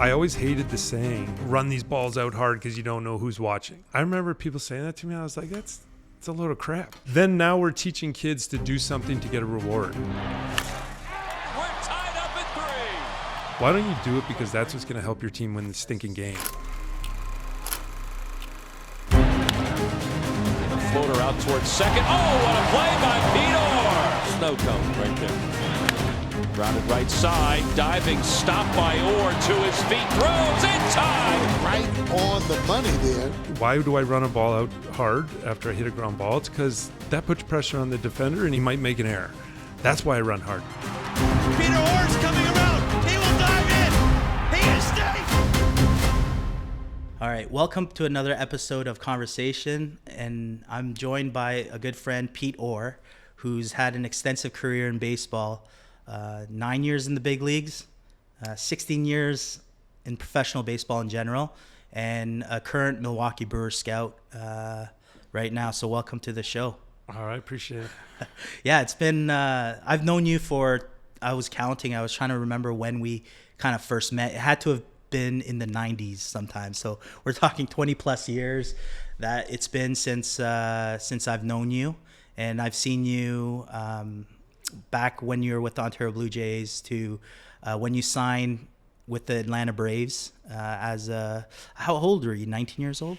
I always hated the saying, run these balls out hard because you don't know who's watching. I remember people saying that to me. I was like, it's a load of crap. Then now we're teaching kids to do something to get a reward. We're tied up at 3. Why don't you do it because that's what's going to help your team win the stinking game? Floater out towards second. Oh, what a play by Pete Orr. Snow cone right there. Grounded right side. Diving stop by Orr to his feet. Throws in time. Right on the money there. Why do I run a ball out hard after I hit a ground ball? It's because that puts pressure on the defender and he might make an error. That's why I run hard. Peter Orr's coming around. He will dive in. He is safe. All right, welcome to another episode of Conversation, and I'm joined by a good friend, Pete Orr, who's had an extensive career in baseball, 9 years in the big leagues, 16 years in professional baseball in general, and a current Milwaukee Brewers scout right now. So welcome to the show. All right, appreciate it. Yeah, it's been, I've known you for, I was counting, I was trying to remember when we kind of first met. It had to have been in the 90s sometime. So we're talking 20 plus years that it's been since I've known you. And I've seen you back when you were with the Ontario Blue Jays to when you signed with the Atlanta Braves how old were you? 19 years old?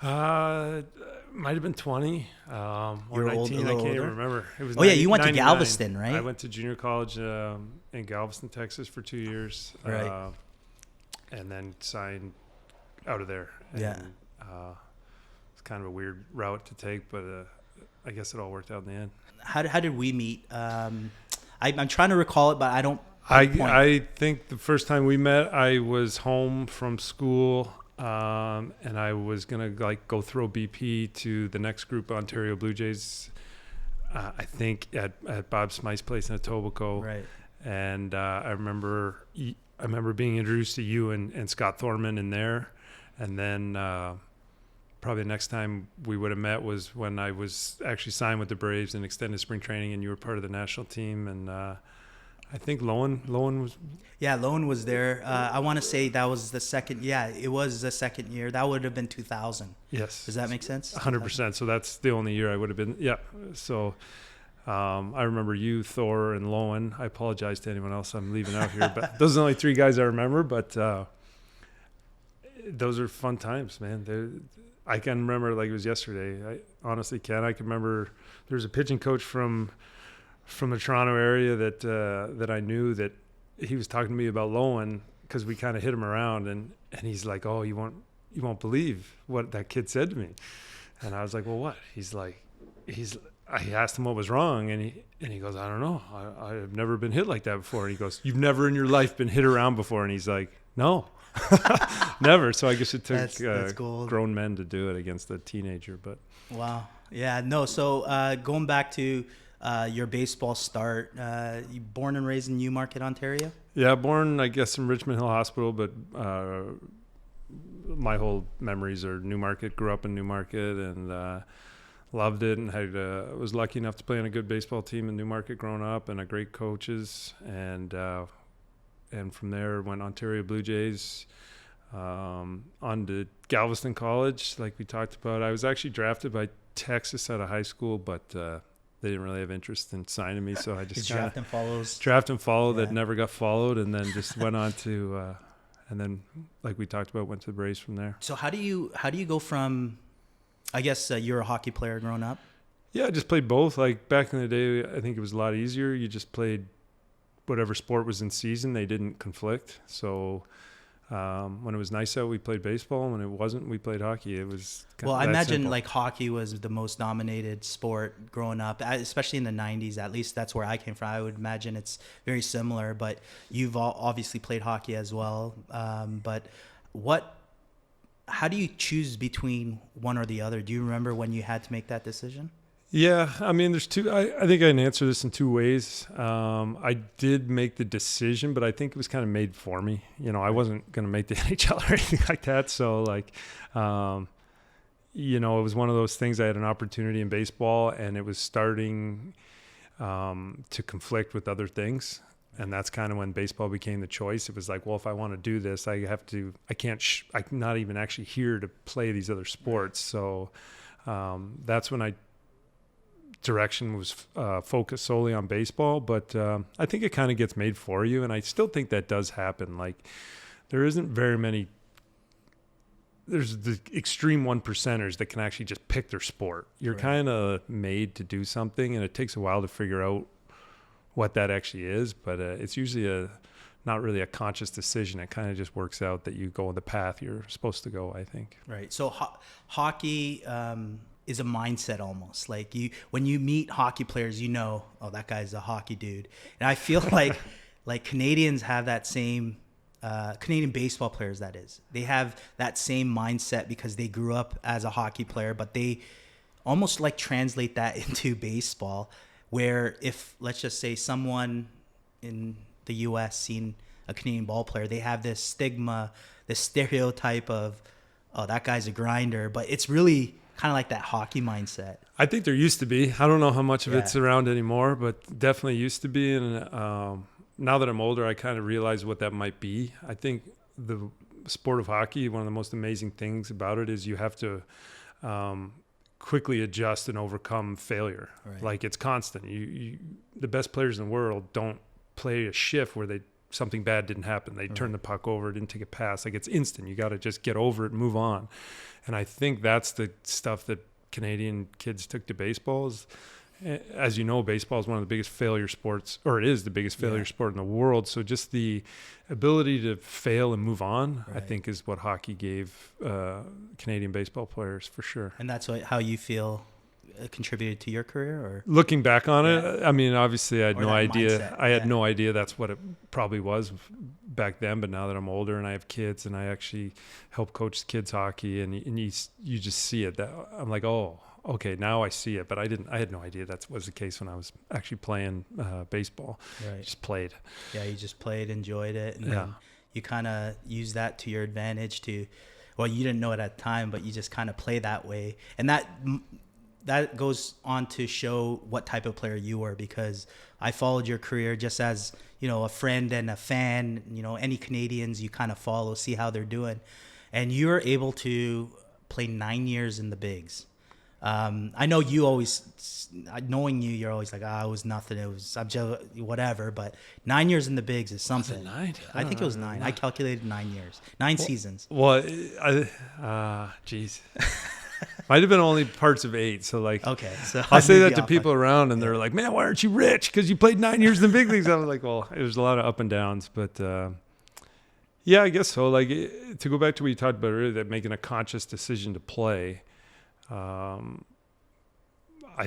Might have been 20 or You're 19. old, a I little can't older? even remember. It was Oh, yeah, you went to 99. Galveston, right? I went to junior college in Galveston, Texas for 2 years. Right. And then signed out of there. And, Yeah. it's kind of a weird route to take, but I guess it all worked out in the end. How did we meet? I'm trying to recall it, but I don't. I think the first time we met, I was home from school, and I was gonna go throw BP to the next group, Ontario Blue Jays. I think at Bob Smythe's place in Etobicoke. Right. And I remember being introduced to you and Scott Thorman in there, and then probably the next time we would have met was when I was actually signed with the Braves in extended spring training, and you were part of the national team. And I think Lowen was. Yeah, Lowen was there. I want to say that was the second. Yeah, it was the second year. That would have been 2000. Yes. Does that make sense? 100%. So that's the only year I would have been. Yeah. So. I remember you, Thor, and Lowen. I apologize to anyone else I'm leaving out here, but those are the only three guys I remember. But those are fun times, man. I can remember like it was yesterday. I honestly can. I can remember there was a pitching coach from the Toronto area that I knew that he was talking to me about Lowen because we kind of hit him around, and he's like, "Oh, you won't believe what that kid said to me," and I was like, "Well, what?" I asked him what was wrong, and he goes, "I don't know. I've never been hit like that before." And he goes, "You've never in your life been hit around before?" And he's like, "No, never." So I guess it took that's gold. grown men to do it against a teenager. But Wow. Yeah. No. So going back to your baseball start, you born and raised in Newmarket, Ontario? yeah, born I guess in Richmond Hill Hospital, but my whole memories are Newmarket. Grew up in Newmarket and. Loved it and was lucky enough to play on a good baseball team in Newmarket growing up and a great coaches and from there went Ontario Blue Jays on to Galveston College like we talked about. I was actually drafted by Texas out of high school, but they didn't really have interest in signing me, so I just draft and followed Yeah. that never got followed, and then just went on to and then like we talked about went to the Braves from there. So how do you go from? I guess you're a hockey player growing up. Yeah, I just played both. Like back in the day, I think it was a lot easier. You just played whatever sport was in season. They didn't conflict. So when it was nice out, we played baseball. When it wasn't, we played hockey. It was Well, I that imagine simple. like hockey was the most dominated sport growing up, especially in the 90s. At least that's where I came from. I would imagine it's very similar, but you've obviously played hockey as well. But how do you choose between one or the other? Do you remember when you had to make that decision? Yeah, I mean, there's two. I think I can answer this in two ways. I did make the decision, but I think it was kind of made for me. You know, I wasn't going to make the NHL or anything like that. So, like, you know, it was one of those things. I had an opportunity in baseball, and it was starting to conflict with other things. And that's kind of when baseball became the choice. It was like, well, if I want to do this, I'm not even actually here to play these other sports. So that's when direction was focused solely on baseball. But I think it kind of gets made for you. And I still think that does happen. Like, there isn't very many. There's the extreme 1%ers that can actually just pick their sport. You're kind of made to do something, and it takes a while to figure out what that actually is. But it's usually not really a conscious decision. It kind of just works out that you go on the path you're supposed to go, I think. Right. So hockey is a mindset almost. Like, when you meet hockey players, oh, that guy's a hockey dude. And I feel like Canadians have that same. Canadian baseball players, that is, they have that same mindset because they grew up as a hockey player, but they almost like translate that into baseball, where if, let's just say, someone in the US seen a Canadian ball player, they have this stigma, this stereotype of, oh, that guy's a grinder, but it's really kind of like that hockey mindset. I think there used to be. I don't know how much of it's around anymore, but definitely used to be. And now that I'm older, I kind of realize what that might be. I think the sport of hockey, one of the most amazing things about it is you have to quickly adjust and overcome failure. Right. Like, it's constant. The best players in the world don't play a shift where something bad didn't happen. They turn the puck over, didn't take a pass. Like, it's instant. You got to just get over it and move on. And I think that's the stuff that Canadian kids took to baseball. As you know, baseball is one of the biggest failure sports, or it is the biggest failure sport in the world. So just the ability to fail and move on, I think, is what hockey gave Canadian baseball players, for sure. And that's how you feel contributed to your career? Or looking back on it, I mean, obviously I had no idea. Mindset. I had no idea that's what it probably was back then. But now that I'm older and I have kids and I actually help coach kids hockey, and you just see it. That I'm like, oh, okay, now I see it, but I had no idea that was the case when I was actually playing baseball. Right. Just played. Yeah, you just played, enjoyed it, and then you kind of use that to your advantage well, you didn't know it at the time, but you just kind of play that way. And that goes on to show what type of player you were, because I followed your career just as, a friend and a fan, any Canadians you kind of follow, see how they're doing. And you were able to play 9 years in the bigs. I know you always, knowing you're always like, it was nothing. I'm just whatever. But 9 years in the bigs is something. Was it 9? I think it was 9. I calculated 9 years, 9 seasons. Well, geez. Might have been only parts of 8. So okay. So I'll say that to people around, and they're like, "Man, why aren't you rich? Because you played 9 years in the big leagues." I was like, "Well, it was a lot of up and downs, but yeah, I guess so." Like, to go back to what you talked about earlier, that making a conscious decision to play. I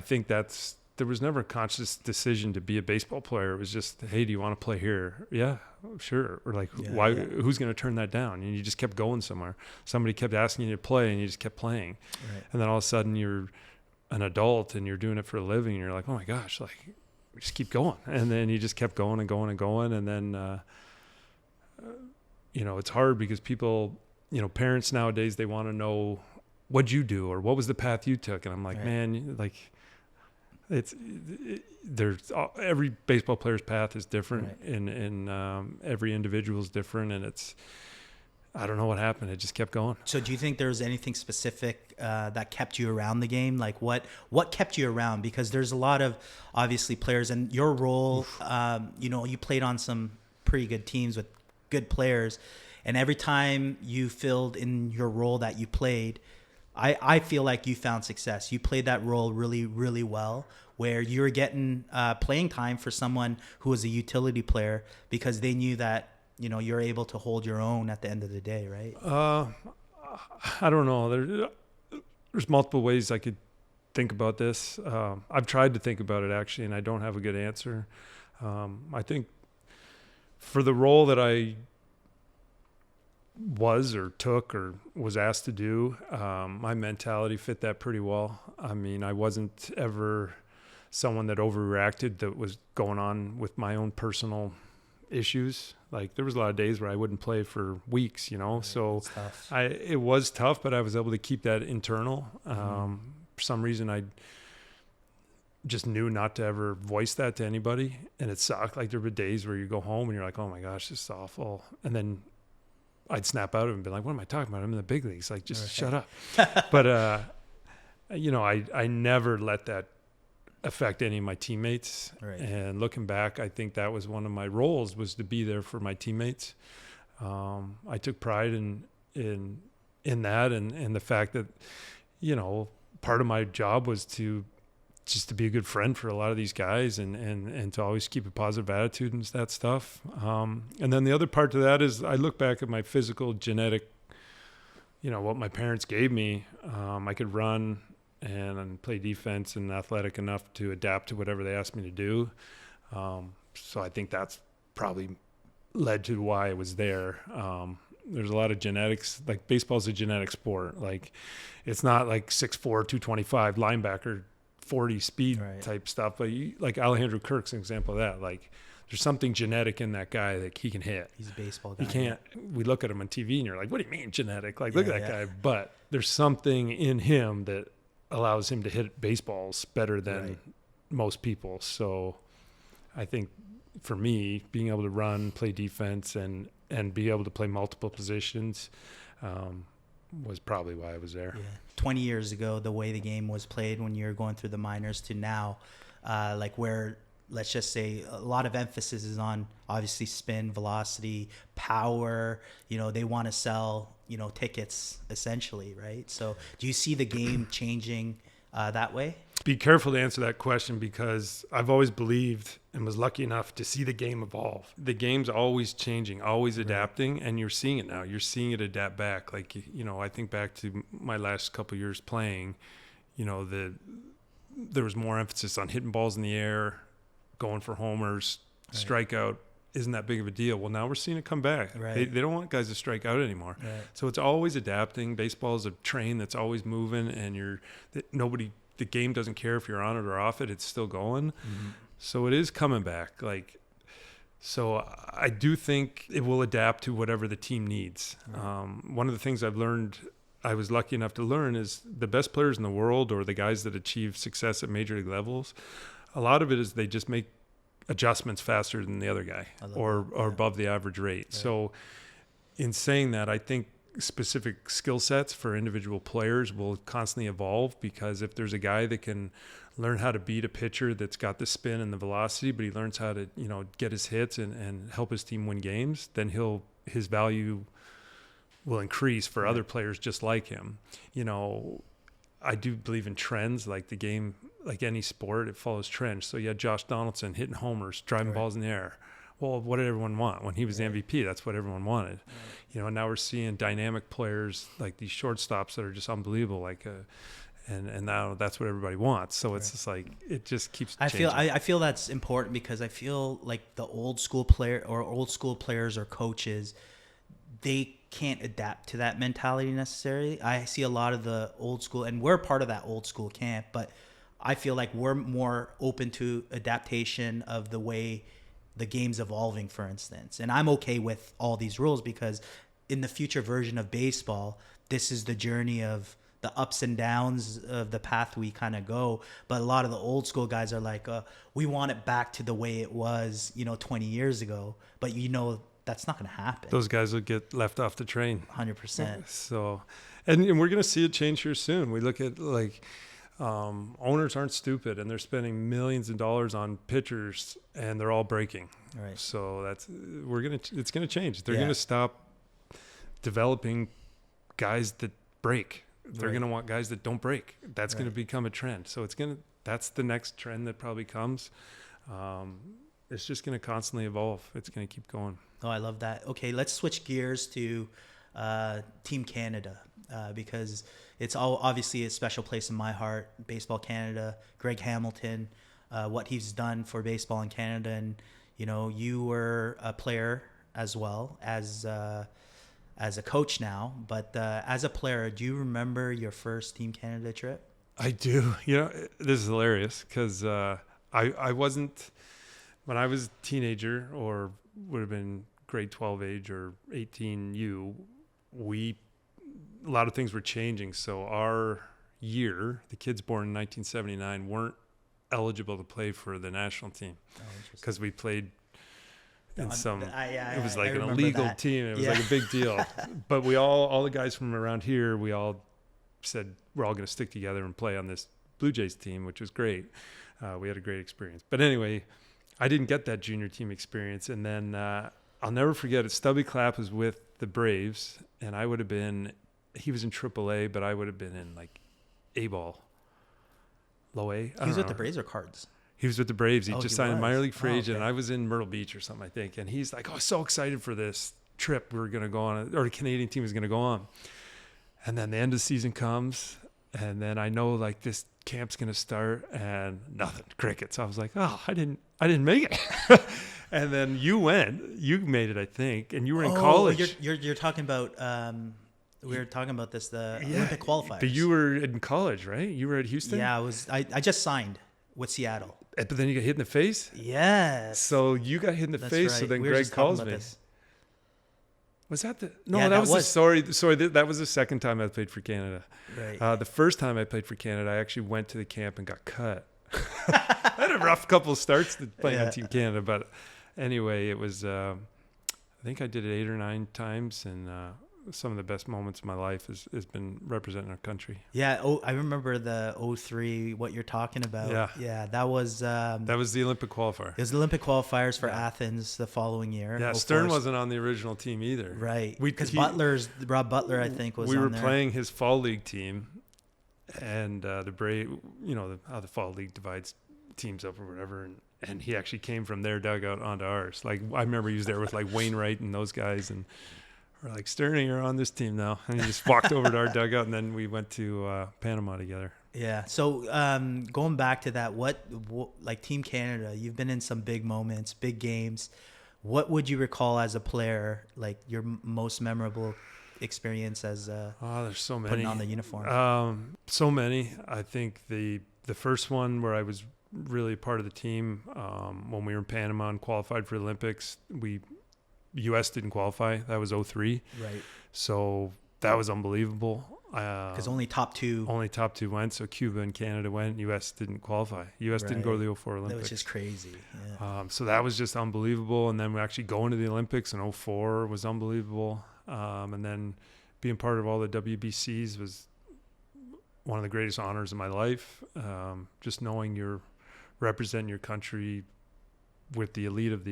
think there was never a conscious decision to be a baseball player. It was just, hey, do you want to play here? Yeah, sure. Or like, who's going to turn that down? And you just kept going somewhere. Somebody kept asking you to play, and you just kept playing. Right. And then all of a sudden you're an adult and you're doing it for a living. And you're like, oh my gosh, like, just keep going. And then you just kept going and going and going. And then, it's hard because people, parents nowadays, they want to know, what'd you do, or what was the path you took? And I'm like, man, like, there's every baseball player's path is different, and every individual is different, and I don't know what happened. It just kept going. So do you think there was anything specific that kept you around the game? Like, what kept you around? Because there's a lot of, obviously, players, and your role, you played on some pretty good teams with good players, and every time you filled in your role that you played, I feel like you found success. You played that role really, really well, where you were getting playing time for someone who was a utility player, because they knew that, you're able to hold your own at the end of the day, right? I don't know. There's multiple ways I could think about this. I've tried to think about it, actually, and I don't have a good answer. I think for the role that I took or was asked to do, my mentality fit that pretty well. I mean, I wasn't ever someone that overreacted that was going on with my own personal issues. Like, there was a lot of days where I wouldn't play for weeks, so it was tough, but I was able to keep that internal. For some reason, just knew not to ever voice that to anybody. And it sucked. Like there were days where you go home and you're like, oh my gosh, this is awful. And then I'd snap out of it and be like, what am I talking about? I'm in the big leagues. Like, just shut up. But, you know, I never let that affect any of my teammates. Right. And looking back, I think that was one of my roles, was to be there for my teammates. I took pride in that, and the fact that, you know, part of my job was to be a good friend for a lot of these guys, and to always keep a positive attitude and that stuff. And then the other part to that is I look back at my physical, genetic, you know, what my parents gave me. I could run and play defense and athletic enough to adapt to whatever they asked me to do. So I think that's probably led to why I was there. There's a lot of genetics. Like, baseball's a genetic sport. Like, it's not like 6'4", 225 linebacker, 40 speed type stuff. But like Alejandro Kirk's an example of that. Like, there's something genetic in that guy that he can hit. He's a baseball guy. He can't. We look at him on TV and you're like, what do you mean genetic? Like, look at that guy. But there's something in him that allows him to hit baseballs better than most people. So I think for me, being able to run, play defense, and be able to play multiple positions was probably why I was there. Yeah. 20 years ago, the way the game was played when you're going through the minors to now, like where, let's just say, a lot of emphasis is on obviously spin, velocity, power. You know, they want to sell, you know, tickets essentially, right? So do you see the game changing that way? Be careful to answer that question, because I've always believed and was lucky enough to see the game evolve. The game's always changing, always adapting, and you're seeing it now. You're seeing it adapt back. Like, you know, I think back to my last couple of years playing, you know, there was more emphasis on hitting balls in the air, going for homers, strikeout isn't that big of a deal. Well, now we're seeing it come back. They don't want guys to strike out anymore. So it's always adapting. Baseball is a train that's always moving, and the game doesn't care if you're on it or off it. It's still going. So it is coming back. Like, so I do think it will adapt to whatever the team needs. One of the things I've learned, I was lucky enough to learn, is the best players in the world, or the guys that achieve success at major league levels, a lot of it is they just make adjustments faster than the other guy, or above the average rate. So in saying that, I think specific skill sets for individual players will constantly evolve, because if there's a guy that can learn how to beat a pitcher that's got the spin and the velocity, but he learns how to, you know, get his hits and help his team win games, then his value will increase for other players just like him. You know, I do believe in trends. Like, the game, like any sport, it follows trends. So you had Josh Donaldson hitting homers, driving balls in the air. Well, what did everyone want? When he was the MVP, that's what everyone wanted. You know, and now we're seeing dynamic players like these shortstops that are just unbelievable. Like, and now that's what everybody wants. So it's just like, it just keeps changing. I feel that's important, because I feel like the old school players or coaches, they can't adapt to that mentality necessarily. I see a lot of the old school, and we're part of that old school camp, but I feel like we're more open to adaptation of the way the game's evolving, for instance. And I'm okay with all these rules, because in the future version of baseball, this is the journey of the ups and downs of the path we kind of go. But a lot of the old school guys are like, we want it back to the way it was, 20 years ago. But that's not going to happen. Those guys will get left off the train. 100%. So, and we're going to see it change here soon. We look at owners aren't stupid, and they're spending millions of dollars on pitchers, and they're all breaking. Right. So it's going to change. They're going to stop developing guys that break. They're going to want guys that don't break. That's going to become a trend. So that's the next trend that probably comes. It's just going to constantly evolve. It's going to keep going. Oh, I love that. Okay, let's switch gears to Team Canada, because it's obviously a special place in my heart. Baseball Canada, Greg Hamilton, what he's done for baseball in Canada. And, you were a player as well as a coach now. But as a player, do you remember your first Team Canada trip? I do. This is hilarious, because I wasn't, when I was a teenager, or would have been grade 12 age or 18U, a lot of things were changing. So our year, the kids born in 1979 weren't eligible to play for the national team because we played in some. It was like an illegal team. It was like a big deal. But we all the guys from around here, we all said we're all going to stick together and play on this Blue Jays team, which was great. We had a great experience. But anyway, I didn't get that junior team experience, and then I'll never forget it. Stubby Clapp was with the Braves, and I would have been. He was in AAA, but I would have been in like A-ball, low A. He was with the Braves or Cards? He was with the Braves. He just signed a minor league free agent. Okay. And I was in Myrtle Beach or something, I think. And he's like, so excited for this trip we were going to go on, or the Canadian team was going to go on. And then the end of the season comes, and then I know like this camp's going to start, and nothing, crickets. I was like, I didn't make it. And then you made it, I think, and you were in college. You're talking about. We were talking about this, the Olympic qualifiers. But you were in college, right? You were at Houston? Yeah, I just signed with Seattle. But then you got hit in the face? Yes. So you got hit in the face, right. So then Greg calls me. This. Was that the... No, yeah, that was... Sorry, that was the second time I played for Canada. Right. The first time I played for Canada, I actually went to the camp and got cut. I had a rough couple of starts playing on Team Canada, but anyway, it was... I think I did it 8 or 9 times, and... some of the best moments of my life has been representing our country. Yeah. I remember the 2003, what you're talking about. Yeah. Yeah. That was the Olympic qualifier. It was the Olympic qualifiers for Athens the following year. Yeah. Stern wasn't on the original team either. Right. Because Rob Butler, I think, was on there. We were playing his fall league team, and the Brave, how the fall league divides teams up or whatever. And he actually came from their dugout onto ours. Like, I remember he was there with like Wainwright and those guys, and we're like, Sterling, you're on this team now. And he just walked over to our dugout, and then we went to Panama together. Yeah. So going back to that, what like Team Canada, you've been in some big moments, big games. What would you recall as a player, like your most memorable experience as there's so many. Putting on the uniform? So many. I think the first one where I was really part of the team when we were in Panama and qualified for the Olympics, U.S. didn't qualify. That was 2003. Right. So that was unbelievable. Because only top two went. So Cuba and Canada went. U.S. didn't qualify. U.S. didn't go to the 2004 Olympics. That was just crazy. Yeah. So that was just unbelievable. And then we actually going to the Olympics in 2004 was unbelievable. And then being part of all the WBCs was one of the greatest honors of my life. Just knowing you're representing your country with the elite of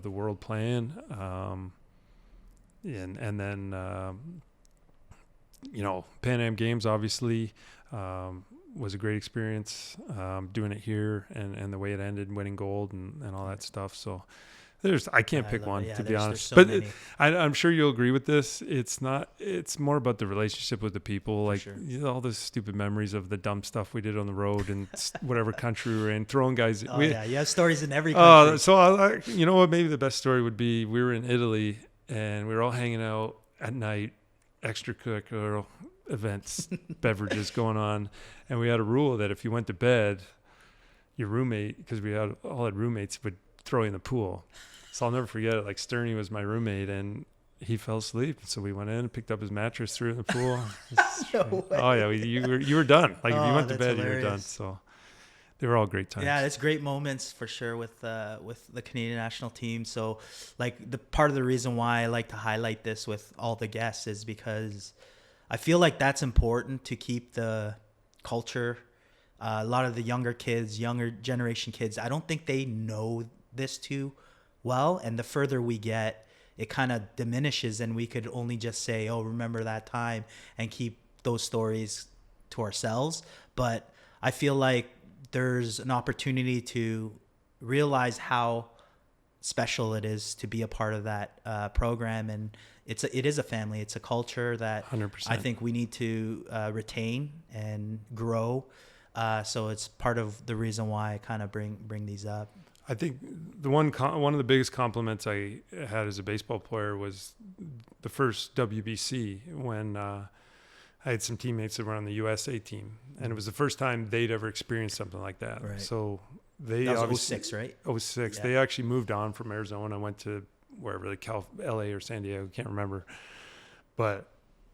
the world playing, and then Pan Am Games obviously was a great experience, doing it here and the way it ended, winning gold and all that stuff. So I can't pick one, to be honest. So but I'm sure you'll agree with this. It's more about the relationship with the people. Like all the stupid memories of the dumb stuff we did on the road and whatever country we were in, throwing guys. You have stories in every country. So you know what? Maybe the best story would be we were in Italy and we were all hanging out at night, extracurricular events, beverages going on, and we had a rule that if you went to bed, your roommate, because we all had roommates, would throw you in the pool. So I'll never forget it. Like Sterney was my roommate, and he fell asleep. So we went in, picked up his mattress, threw it in the pool. No way. Oh yeah, you were done. Like if you went to bed, hilarious. you were done. So they were all great times. Yeah, it's great moments for sure with the Canadian national team. So like the part of the reason why I like to highlight this with all the guests is because I feel like that's important to keep the culture. A lot of the younger generation kids, I don't think they know this too well, and the further we get, it kind of diminishes, and we could only just say, oh, remember that time, and keep those stories to ourselves. But I feel like there's an opportunity to realize how special it is to be a part of that program, and it is a family. It's a culture that 100%. I think we need to retain and grow. So it's part of the reason why I kind of bring these up. I think one of the biggest compliments I had as a baseball player was the first WBC when I had some teammates that were on the USA team, and it was the first time they'd ever experienced something like that. Right. So that was 06, right? 06. Yeah. They actually moved on from Arizona, went to wherever, like LA or San Diego, can't remember. But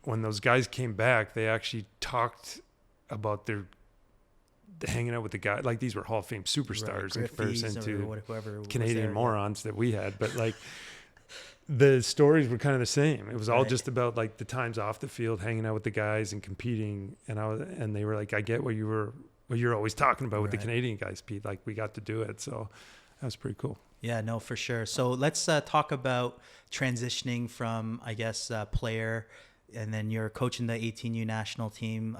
when those guys came back, they actually talked about hanging out with the guy. Like, these were Hall of Fame superstars in comparison to whoever Canadian morons that we had. But like, the stories were kind of the same. It was all just about like the times off the field, hanging out with the guys and competing. And they were like, I get what you're always talking about with the Canadian guys, Pete. Like, we got to do it. So that was pretty cool. Yeah, no, for sure. So let's talk about transitioning from, I guess, player, and then you're coaching the 18U national team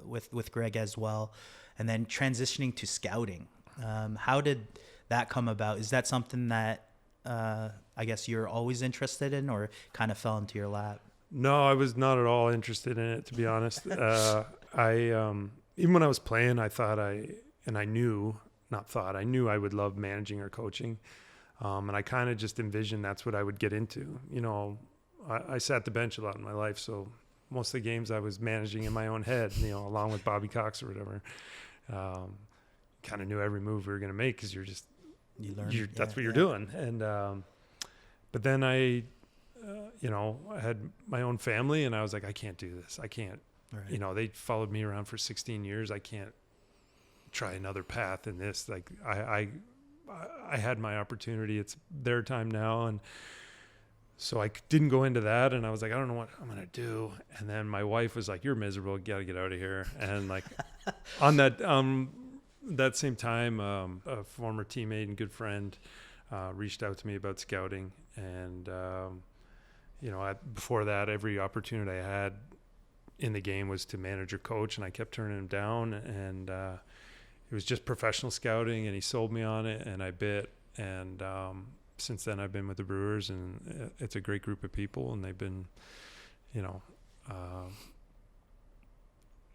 with Greg as well, and then transitioning to scouting. How did that come about? Is that something that I guess you're always interested in, or kind of fell into your lap? No, I was not at all interested in it, to be honest. I even when I was playing, I knew I would love managing or coaching. And I kind of just envisioned that's what I would get into. You know, I sat the bench a lot in my life, so most of the games I was managing in my own head, you know, along with Bobby Cox or whatever. Kind of knew every move we were going to make because that's what you're doing. And but then I had my own family, and I was like, I can't do this. I can't. Right. You know, they followed me around for 16 years. I can't try another path in this. Like, I had my opportunity. It's their time now. And so I didn't go into that. And I was like, I don't know what I'm going to do. And then my wife was like, you're miserable. You got to get out of here. And like on that same time, a former teammate and good friend reached out to me about scouting. And, before that, every opportunity I had in the game was to manage or coach, and I kept turning him down. And it was just professional scouting, and he sold me on it, and I bit. And since then, I've been with the Brewers, and it's a great group of people, and they've been,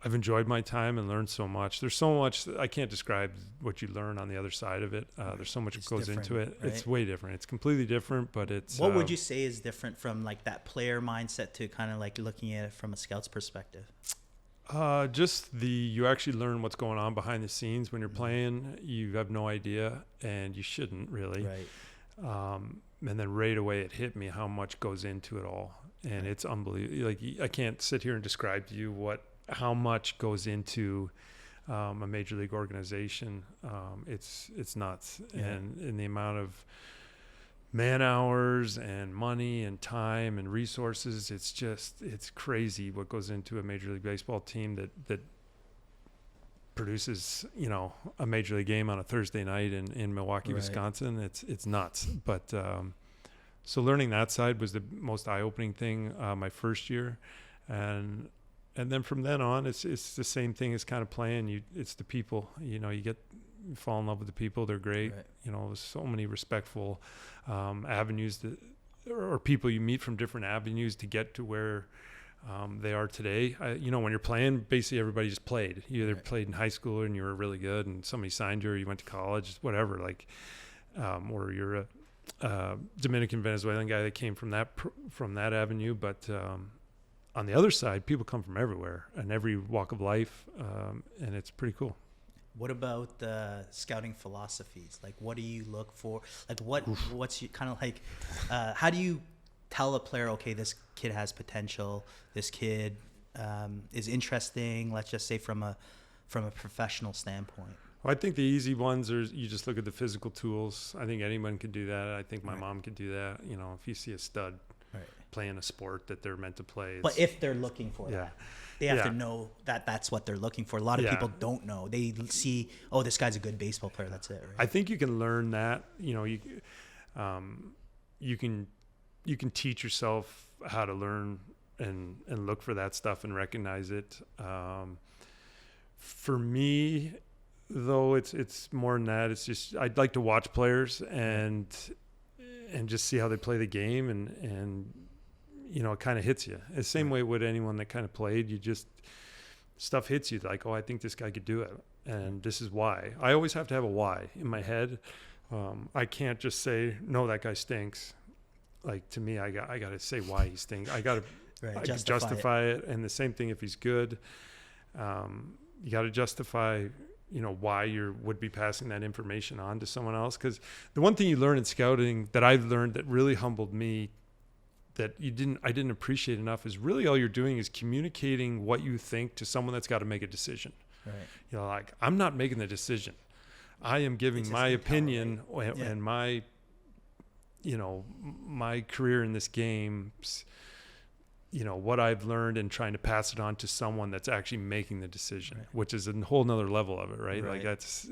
I've enjoyed my time and learned so much. There's so much I can't describe what you learn on the other side of it. There's so much that goes into it. Right? It's way different. It's completely different, but it's. What would you say is different from like that player mindset to kind of like looking at it from a scout's perspective? You actually learn what's going on behind the scenes when you're playing. You have no idea, and you shouldn't really. Right. And then right away it hit me how much goes into it all, and it's unbelievable. Like, I can't sit here and describe to you how much goes into a major league organization. It's nuts, and in the amount of man hours and money and time and resources, it's crazy what goes into a Major League Baseball team that produces, a major league game on a Thursday night in Milwaukee, Wisconsin. It's nuts. But so learning that side was the most eye-opening thing my first year, and then from then on, it's the same thing as kind of playing. It's the people. You fall in love with the people. They're great. Right. There's so many respectful avenues or people you meet from different avenues to get to where they are today. When you're playing, basically everybody just played. You either played in high school and you were really good, and somebody signed you, or you went to college, whatever. Like, or you're a Dominican Venezuelan guy that came from that avenue, but. On the other side, people come from everywhere and every walk of life, and it's pretty cool. What about the scouting philosophies? Like, what do you look for? Like, what's your kind of like? How do you tell a player, okay, this kid has potential. This kid is interesting. Let's just say from a professional standpoint. Well, I think the easy ones are you just look at the physical tools. I think anyone could do that. I think my mom could do that. If you see a stud. Right. Playing a sport that they're meant to play. But if they're looking for that, they have to know that that's what they're looking for. A lot of people don't know. They see, oh, this guy's a good baseball player. That's it. Right? I think you can learn that. You can teach yourself how to learn and look for that stuff and recognize it. For me, though, it's more than that. It's just I'd like to watch players and just see how they play the game, and it kind of hits you the same way would anyone that kind of played. You just stuff hits you like, oh, I think this guy could do it, and this is why. I always have to have a why in my head. I can't just say, no, that guy stinks. Like, to me, I got to say why he stinks. I got to justify it. And the same thing if he's good. You got to justify why you would be passing that information on to someone else. Because the one thing you learn in scouting that I've learned that really humbled me that I didn't appreciate enough is really all you're doing is communicating what you think to someone that's got to make a decision. Right. You know, like I'm not making the decision. I am giving my opinion and my, you know, my career in this game, you know, what I've learned and trying to pass it on to someone that's actually making the decision, which is a whole nother level of it, right? Like that's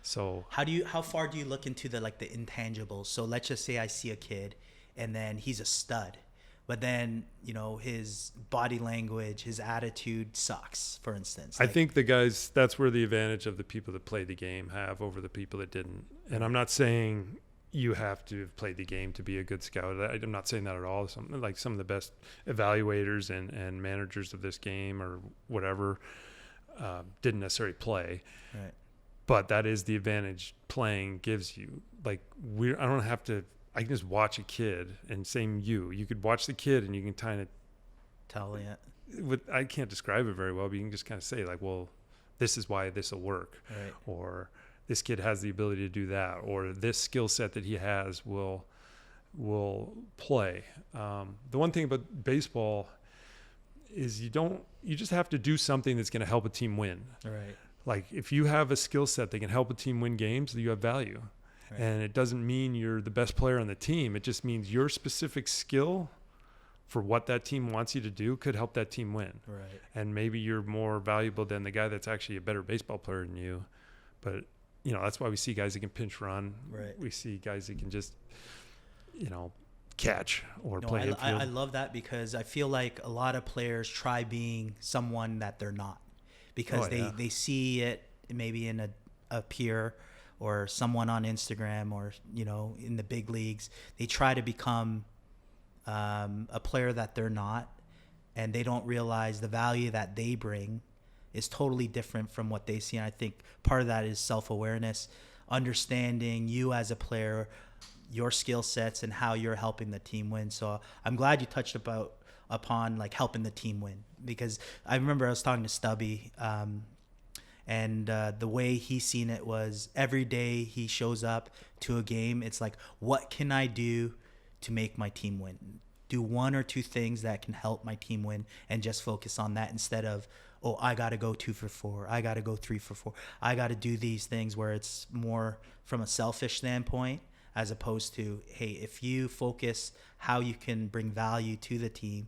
so. How far do you look into the intangibles? So let's just say I see a kid and then he's a stud, but then, you know, his body language, his attitude sucks, for instance. I think the guys, that's where the advantage of the people that play the game have over the people that didn't. And I'm not saying you have to have played the game to be a good scout. I'm not saying that at all. Some of the best evaluators and managers of this game or whatever didn't necessarily play. Right. But that is the advantage playing gives you. Like I don't have to. I can just watch a kid, and same you could watch the kid and you can kind of tell I can't describe it very well, but you can just kind of say like, well, this is why this will work, right. Or this kid has the ability to do that, or this skill set that he has will play. The one thing about baseball is you just have to do something that's going to help a team win. Right. Like if you have a skill set that can help a team win games, you have value. Right. And it doesn't mean you're the best player on the team. It just means your specific skill for what that team wants you to do could help that team win. Right. And maybe you're more valuable than the guy that's actually a better baseball player than you. But you know, that's why we see guys that can pinch run. Right. We see guys that can just, you know, catch or play infield. I love that because I feel like a lot of players try being someone that they're not because they see it maybe in a peer or someone on Instagram or, you know, in the big leagues. They try to become a player that they're not, and they don't realize the value that they bring is totally different from what they see. And I think part of that is self-awareness, understanding you as a player, your skill sets, and how you're helping the team win. So I'm glad you touched upon like helping the team win, because I remember I was talking to Stubby, and the way he's seen it was every day he shows up to a game, it's like, what can I do to make my team win? Do one or two things that can help my team win and just focus on that instead of, oh, I got to go 2 for 4. I got to go 3 for 4. I got to do these things where it's more from a selfish standpoint as opposed to, hey, if you focus how you can bring value to the team,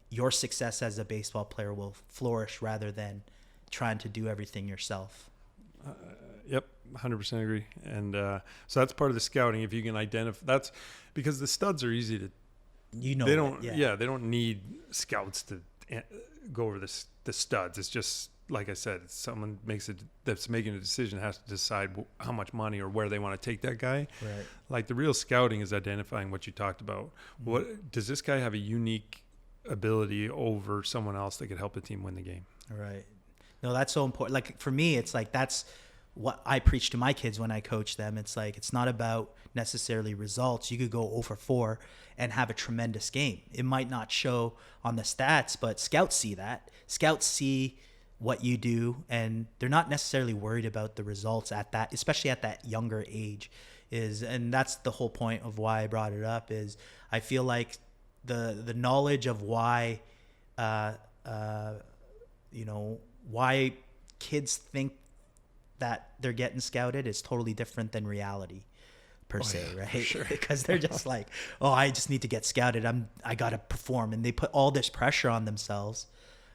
your success as a baseball player will flourish rather than trying to do everything yourself. Yep, 100% agree. And so that's part of the scouting. If you can identify, that's because the studs are easy to, you know, they don't, they don't need scouts to go over the studs. It's just, like I said, someone that's making a decision has to decide how much money or where they want to take that guy. Right. Like the real scouting is identifying what you talked about. Mm-hmm. What does this guy have a unique ability over someone else that could help the team win the game? Right. No, that's so important. Like for me, it's like that's what I preach to my kids when I coach them. It's like it's not about necessarily results. You could go 0 for 4 and have a tremendous game. It might not show on the stats, but scouts see that. Scouts see what you do, and they're not necessarily worried about the results at that, especially at that younger age. And that's the whole point of why I brought it up. Is I feel like the knowledge of why, why kids think that they're getting scouted is totally different than reality per se, right? Sure. Because they're just like, oh, I just need to get scouted. I got to perform. And they put all this pressure on themselves.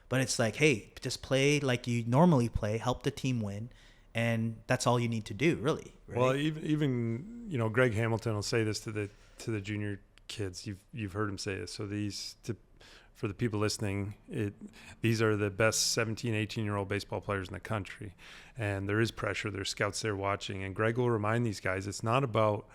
But it's like, hey, just play like you normally play, help the team win. And that's all you need to do, really. Right? Well, even Greg Hamilton will say this to the junior kids. You've heard him say this. So for the people listening, these are the best 17, 18-year-old baseball players in the country. And there is pressure. There's scouts there watching. And Greg will remind these guys, it's not about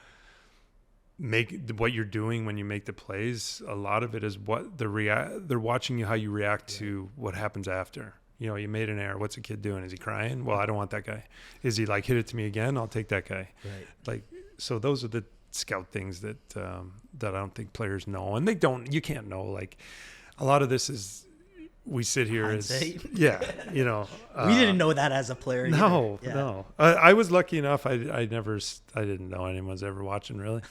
what you're doing when you make the plays. A lot of it is what they're watching you, how you react to what happens after. You made an error. What's the kid doing? Is he crying? Well, I don't want that guy. Is he like, hit it to me again? I'll take that guy. Right. Like, so those are the scout things that I don't think players know. And you can't know. Like, a lot of this is, we sit here hindsight. We didn't know that as a player. No, either. Yeah. no. I was lucky enough. I didn't know anyone was ever watching, really.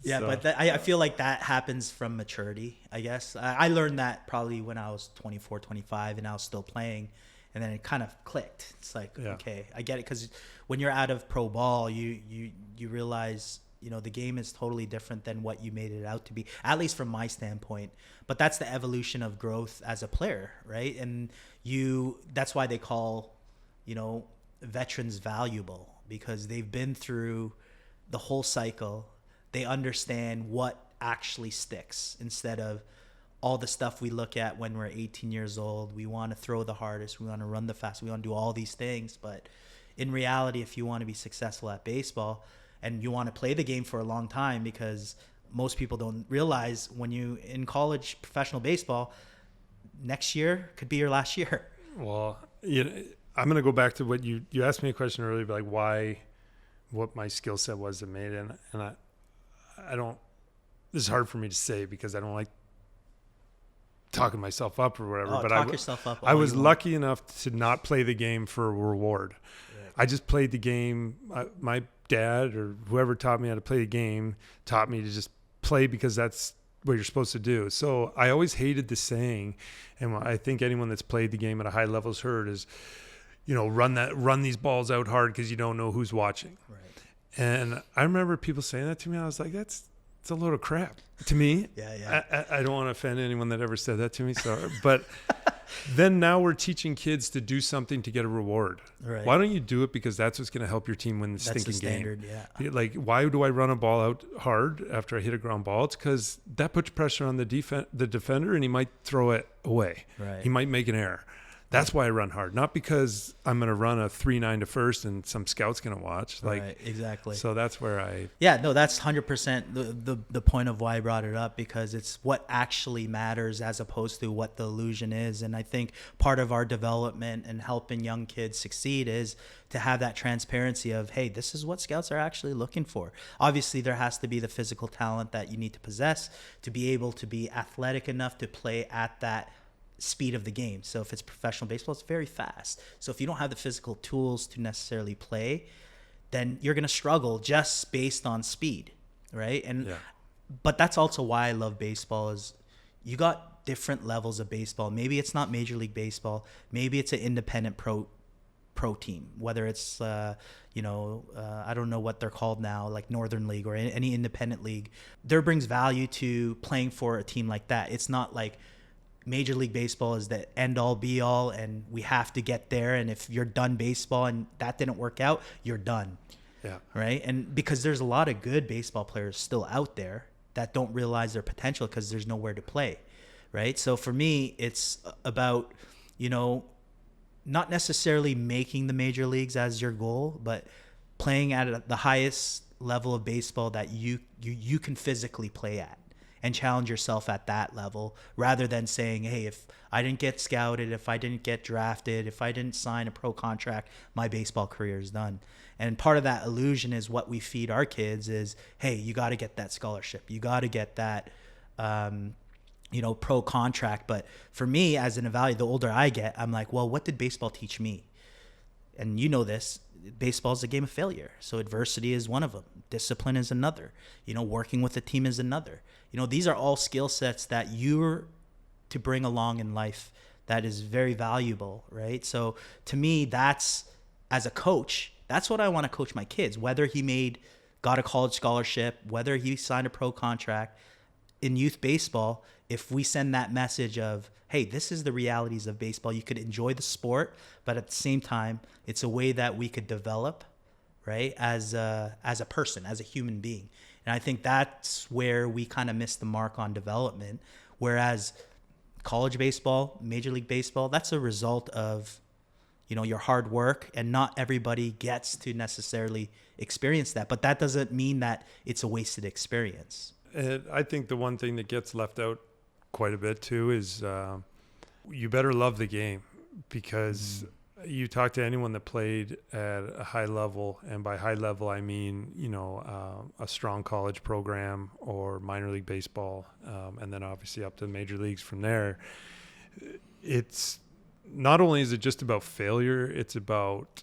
Yeah, So, but I feel like that happens from maturity, I guess. I learned that probably when I was 24, 25, and I was still playing. And then it kind of clicked. It's like, Yeah. okay, I get it. Because when you're out of pro ball, you realize, the game is totally different than what you made it out to be, at least from my standpoint. But that's the evolution of growth as a player, right? And that's why they call, veterans valuable, because they've been through the whole cycle. They understand what actually sticks instead of all the stuff we look at when we're 18 years old. We want to throw the hardest. We want to run the fastest. We want to do all these things. But in reality, if you want to be successful at baseball and you want to play the game for a long time, because most people don't realize when you in college professional baseball, next year could be your last year. Well, I'm going to go back to what you asked me a question earlier, like what my skill set was that made it. And I don't, this is hard for me to say because I don't like talking myself up or whatever. Oh, but talk yourself up. I was lucky enough to not play the game for a reward. Right. I just played the game. My dad or whoever taught me how to play the game taught me to just play because that's what you're supposed to do. So I always hated the saying, and I think anyone that's played the game at a high level has heard is, run these balls out hard because you don't know who's watching. Right. And I remember people saying that to me. I was like, it's a load of crap to me. Yeah. I don't want to offend anyone that ever said that to me. So, but then now we're teaching kids to do something to get a reward. Right. Why don't you do it because that's what's going to help your team win the That's stinking the standard, game? yeah. Like, why do I run a ball out hard after I hit a ground ball? It's because that puts pressure on the defender, and he might throw it away. Right. He might make an error. That's why I run hard, not because I'm going to run a 3-9 to first and some scout's going to watch. Right, exactly. So that's where that's 100% the point of why I brought it up, because it's what actually matters as opposed to what the illusion is. And I think part of our development and helping young kids succeed is to have that transparency of, hey, this is what scouts are actually looking for. Obviously, there has to be the physical talent that you need to possess to be able to be athletic enough to play at that speed of the game. So if it's professional baseball, it's very fast. So if you don't have the physical tools to necessarily play, then you're going to struggle just based on speed, right? But that's also why I love baseball is you got different levels of baseball. Maybe it's not Major League Baseball. Maybe it's an independent pro team, whether it's I don't know what they're called now, like Northern League or any independent league. There brings value to playing for a team like that. It's not like Major League Baseball is the end all be all and we have to get there, and if you're done baseball and that didn't work out, you're done. Yeah. Right? And because there's a lot of good baseball players still out there that don't realize their potential because there's nowhere to play. Right? So for me, it's about, not necessarily making the major leagues as your goal, but playing at the highest level of baseball that you can physically play at. And challenge yourself at that level rather than saying, hey, if I didn't get scouted, if I didn't get drafted, if I didn't sign a pro contract, my baseball career is done. And part of that illusion is what we feed our kids is, hey, you got to get that scholarship. You got to get that, pro contract. But for me, as an evaluator, the older I get, I'm like, well, what did baseball teach me? And you know this. Baseball is a game of failure. So adversity is one of them. Discipline is another. Working with a team is another. These are all skill sets that you're to bring along in life that is very valuable, right? So to me, that's, as a coach, that's what I want to coach my kids, whether he got a college scholarship, whether he signed a pro contract. In youth baseball, if we send that message of, hey, this is the realities of baseball, you could enjoy the sport, but at the same time, it's a way that we could develop, right, as a person, as a human being. And I think that's where we kind of miss the mark on development, whereas college baseball, Major League Baseball, that's a result of, your hard work, and not everybody gets to necessarily experience that. But that doesn't mean that it's a wasted experience. And I think the one thing that gets left out quite a bit too is you better love the game, because you talk to anyone that played at a high level, and by high level I mean a strong college program or minor league baseball, and then obviously up to the major leagues from there. It's not only is it just about failure, it's about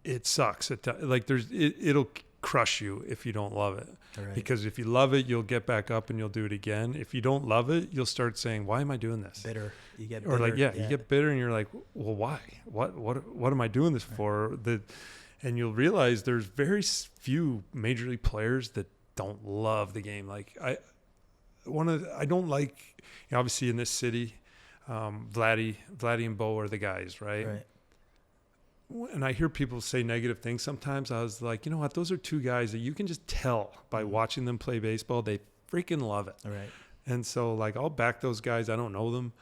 it sucks. It'll crush you if you don't love it. Right. Because if you love it, you'll get back up and you'll do it again. If you don't love it, you'll start saying, why am I doing this? Bitter. You get Or bitter. you get bitter and you're like, well, why? What am I doing this for? And you'll realize there's very few major league players that don't love the game. Like I don't like, obviously in this city, Vladdy and Bo are the guys, right? Right. And I hear people say negative things sometimes. I was like, you know what? Those are two guys that you can just tell by watching them play baseball. They freaking love it. Right. And so, like, I'll back those guys. I don't know them,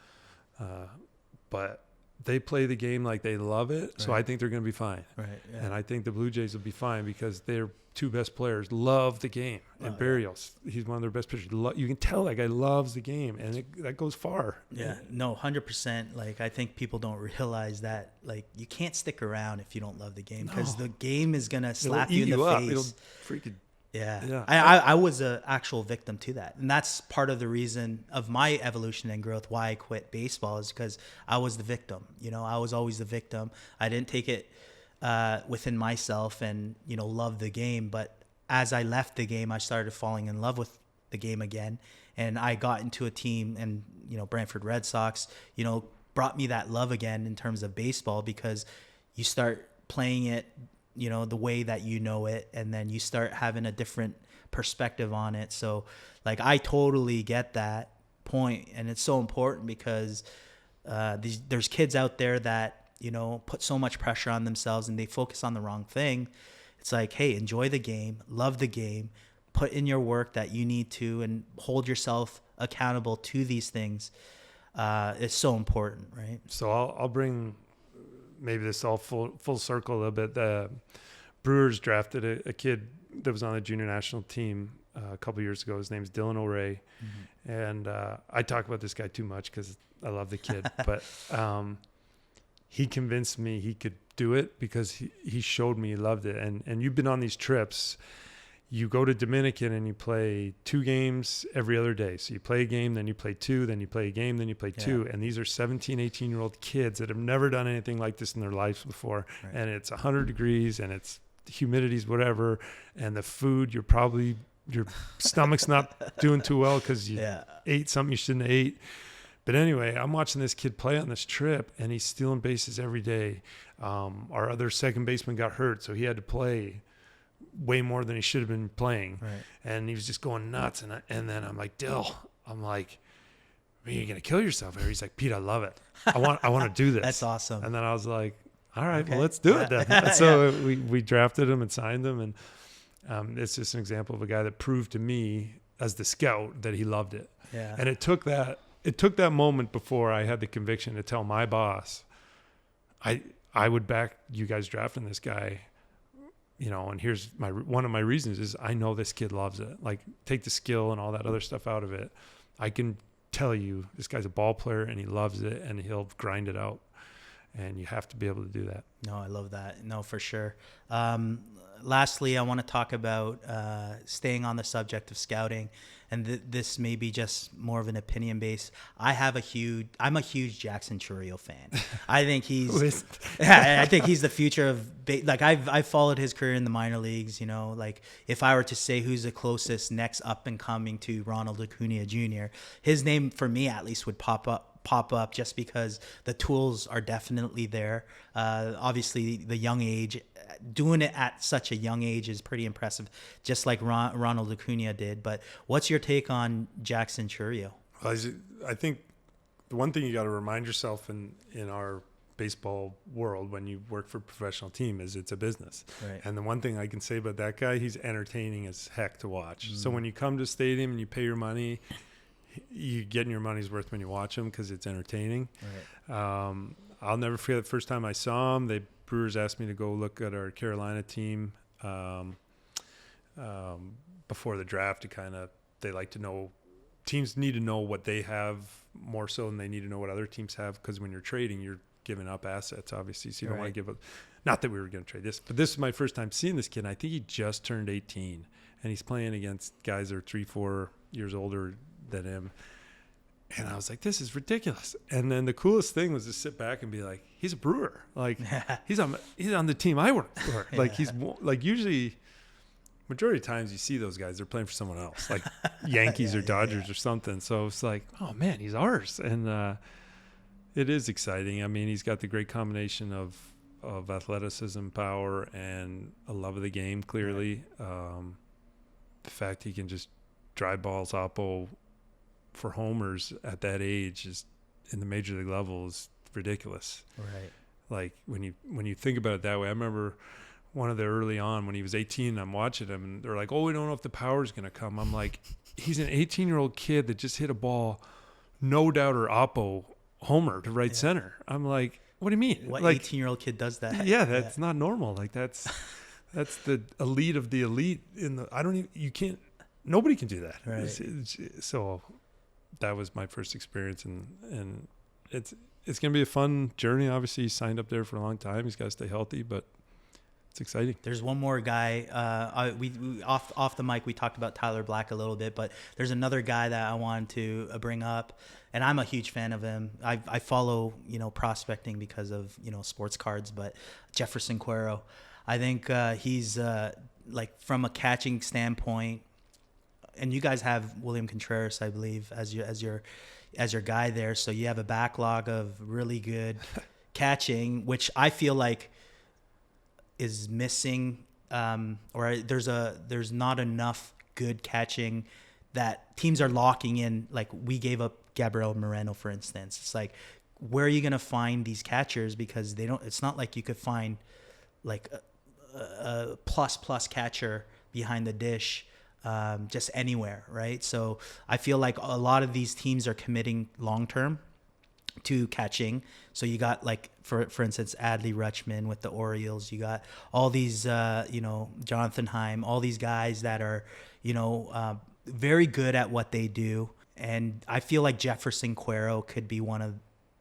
but they play the game like they love it. Right. So I think they're going to be fine. Right. Yeah. And I think the Blue Jays will be fine because their two best players love the game. And Barrios, he's one of their best pitchers. You can tell that guy loves the game, and that goes far. Yeah, no, 100%. Like, I think people don't realize that. Like, you can't stick around if you don't love the game because the game is gonna slap you in the face. It'll freaking. Yeah. I was an actual victim to that, and that's part of the reason of my evolution and growth. Why I quit baseball is because I was the victim. You know, I was always the victim. I didn't take it within myself and, you know, love the game. But as I left the game, I started falling in love with the game again. And I got into a team, and, you know, Brantford Red Sox, you know, brought me that love again in terms of baseball, because you start playing it, you know, the way that you know it, and then you start having a different perspective on it. So, like, I totally get that point, and it's so important because there's kids out there that, you know, put so much pressure on themselves and they focus on the wrong thing. It's like, hey, enjoy the game, love the game, put in your work that you need to, and hold yourself accountable to these things. It's so important, right? So I'll bring maybe this all full circle a little bit. The Brewers drafted a kid that was on the junior national team a couple years ago. His name's Dylan O'Ray. Mm-hmm. And I talk about this guy too much because I love the kid. But he convinced me he could do it because he showed me he loved it. And you've been on these trips. You go to Dominican and you play 2 games every other day. So you play a game, then you play 2, then you play a game, then you play 2. And these are 17, 18-year-old kids that have never done anything like this in their lives before. Right. And it's 100 degrees and it's humidity's whatever. And the food, your stomach's not doing too well because you ate something you shouldn't have ate. But anyway, I'm watching this kid play on this trip, and he's stealing bases every day. Our other second baseman got hurt, so he had to play way more than he should have been playing. Right. And he was just going nuts. And then I'm like, Dill, are you going to kill yourself? And he's like, Pete, I love it. I want to do this. That's awesome. And then I was like, all right, well, let's do it then. So we drafted him and signed him. And it's just an example of a guy that proved to me as the scout that he loved it. Yeah. And it took that moment before I had the conviction to tell my boss, I would back you guys drafting this guy, you know, and here's one of my reasons is I know this kid loves it. Like, take the skill and all that other stuff out of it. I can tell you this guy's a ball player and he loves it and he'll grind it out. And you have to be able to do that. No, I love that. No, for sure. Lastly, I want to talk about staying on the subject of scouting, and this may be just more of an opinion base. I'm a huge Jeferson Quero fan. I think I think he's the future of like I've followed his career in the minor leagues. You know, like if I were to say who's the closest next up and coming to Ronald Acuna Jr., his name for me at least would pop up just because the tools are definitely there. Obviously, the young age, doing it at such a young age is pretty impressive, just like Ronald Acuna did. But what's your take on Jeferson Quero? I think the one thing you got to remind yourself in our baseball world when you work for a professional team is it's a business. Right. And the one thing I can say about that guy, he's entertaining as heck to watch. So when you come to a stadium and you pay your money, you getting your money's worth when you watch him because it's entertaining. Right. I'll never forget the first time I saw him. The Brewers asked me to go look at our Carolina team before the draft they like to know, teams need to know what they have more so than they need to know what other teams have, because when you're trading, you're giving up assets, obviously, so you don't want to give up. Not that we were going to trade this, but this is my first time seeing this kid, and I think he just turned 18, and he's playing against guys that are 3-4 years older than him. And I was like, this is ridiculous. And then the coolest thing was to sit back and be like, he's a Brewer. Like he's on the team I work for. Like he's like, usually majority of times you see those guys, they're playing for someone else, like Yankees or Dodgers or something. So it's like, oh man, he's ours. And it is exciting. I mean, he's got the great combination of athleticism, power, and a love of the game, clearly. The fact he can just drive balls oppo for homers at that age is in the major league level is ridiculous. Right. Like when you think about it that way, I remember one of the early on when he was 18, I'm watching him and they're like, oh, we don't know if the power's going to come. I'm like, he's an 18-year-old kid that just hit a ball, no doubt or oppo homer to right center. I'm like, what do you mean? What like, 18-year-old kid does that? Yeah, that's not normal. Like that's the elite of the elite nobody can do that. Right. So that was my first experience and it's going to be a fun journey. Obviously he signed up there for a long time. He's got to stay healthy, but it's exciting. There's one more guy. We off the mic we talked about Tyler Black a little bit, but there's another guy that I wanted to bring up, and I'm a huge fan of him. I follow prospecting because of sports cards, but Jeferson Quero, I think he's like from a catching standpoint, and you guys have William Contreras, I believe, as your guy there, so you have a backlog of really good catching, which I feel like is missing, or there's not enough good catching that teams are locking in. Like we gave up Gabriel Moreno, for instance. It's like, where are you going to find these catchers? Because it's not like you could find like a plus catcher behind the dish just anywhere, right? So I feel like a lot of these teams are committing long-term to catching. So you got like for instance Adley Rutschman with the Orioles. You got all these Jonathan Heim, all these guys that are very good at what they do, and I feel like Jeferson Quero could be one of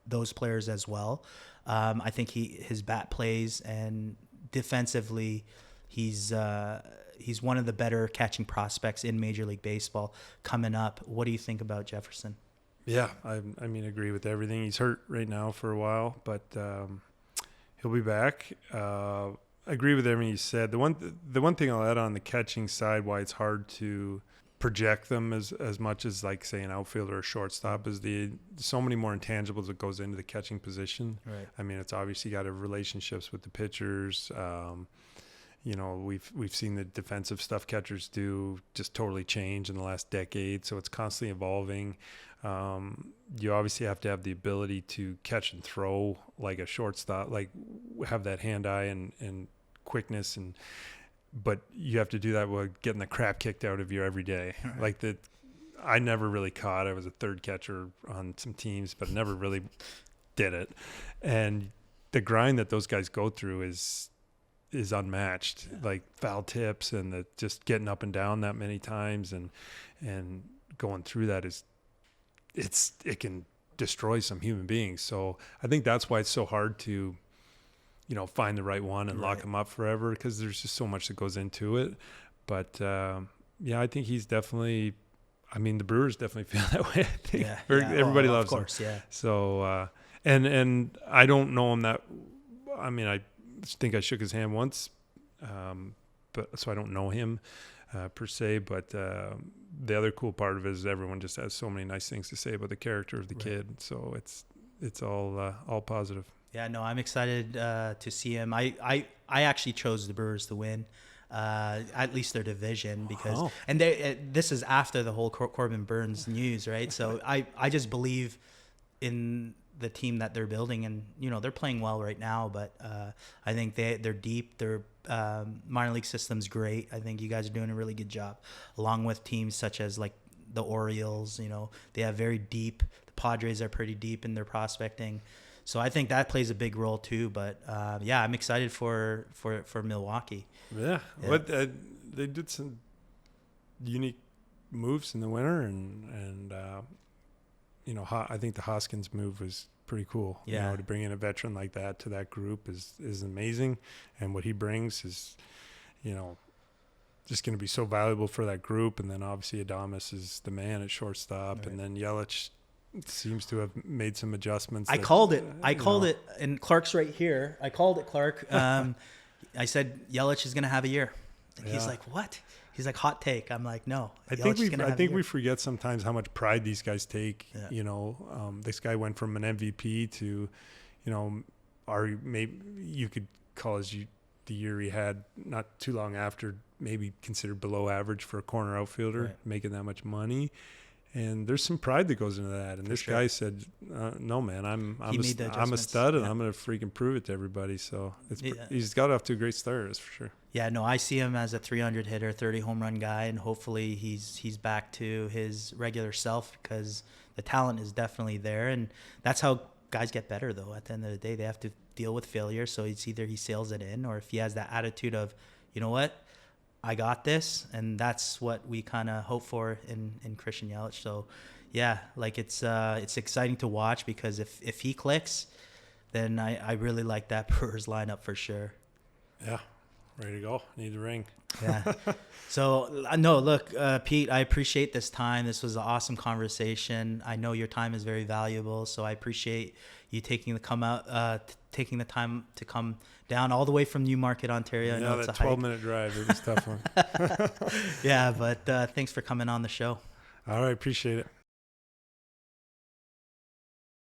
those players as well. I think his bat plays, and defensively he's one of the better catching prospects in Major League Baseball coming up. What do you think about Jeferson? Yeah, I mean, agree with everything. He's hurt right now for a while, but he'll be back. I agree with everything you said. The one thing I'll add on the catching side, why it's hard to project them as much as like say an outfielder or shortstop, is so many more intangibles that goes into the catching position. Right. I mean, it's obviously got to have relationships with the pitchers. We've seen the defensive stuff catchers do just totally change in the last decade, so it's constantly evolving. You obviously have to have the ability to catch and throw like a shortstop, like have that hand-eye and quickness, but you have to do that while getting the crap kicked out of you every day. Right. Like I never really caught. I was a third catcher on some teams, but never really did it. And the grind that those guys go through is unmatched. Yeah. Like foul tips and just getting up and down that many times and going through that it can destroy some human beings. So I think that's why it's so hard to, find the right one and lock him up forever, because there's just so much that goes into it. But I think he's definitely, the Brewers definitely feel that way. I think everybody loves him. Of course, yeah. So, and I don't know him that, I think I shook his hand once, but so I don't know him per se, but the other cool part of it is everyone just has so many nice things to say about the character of the kid. So it's all positive. Yeah, no, I'm excited to see him. I actually chose the Brewers to win, at least their division, because and this is after the whole Corbin Burns news, right? So I just believe in the team that they're building, and they're playing well right now, but I think they're deep. Their minor league system's great. I think you guys are doing a really good job, along with teams such as like the Orioles. They have very deep. The Padres are pretty deep in their prospecting, so I think that plays a big role too. But I'm excited for Milwaukee. Yeah. What they did some unique moves in the winter, and I think the Hoskins move was pretty cool. Yeah. To bring in a veteran like that to that group is amazing, and what he brings is, just going to be so valuable for that group. And then obviously Adames is the man at shortstop, and then Yelich seems to have made some adjustments. I called it, and Clark's right here. I called it, Clark. I said Yelich is going to have a year. And he's like, what? He's like, hot take. I'm like, no. I think we forget sometimes how much pride these guys take. Yeah. You know, this guy went from an MVP to, you know, maybe you could call the year he had not too long after, maybe considered below average for a corner outfielder, making that much money. And there's some pride that goes into that. And this guy said, no, man, I'm a stud, and I'm going to freaking prove it to everybody. So he's got off to a great start, that's for sure. Yeah, no, I see him as a 300 hitter, 30 home run guy, and hopefully he's back to his regular self, because the talent is definitely there. And that's how guys get better, though. At the end of the day, they have to deal with failure. So it's either he sails it in, or if he has that attitude of, you know what, I got this. And that's what we kind of hope for in Christian Yelich. So yeah, like it's exciting to watch, because if he clicks, then I really like that Brewers lineup for sure. Yeah, ready to go. Need the ring. Yeah. So no, look, Pete, I appreciate this time. This was an awesome conversation. I know your time is very valuable, so I appreciate you taking the time to come down all the way from Newmarket, Ontario. I know it's that a 12-minute drive. It was a tough one. Yeah, but thanks for coming on the show. All right, appreciate it.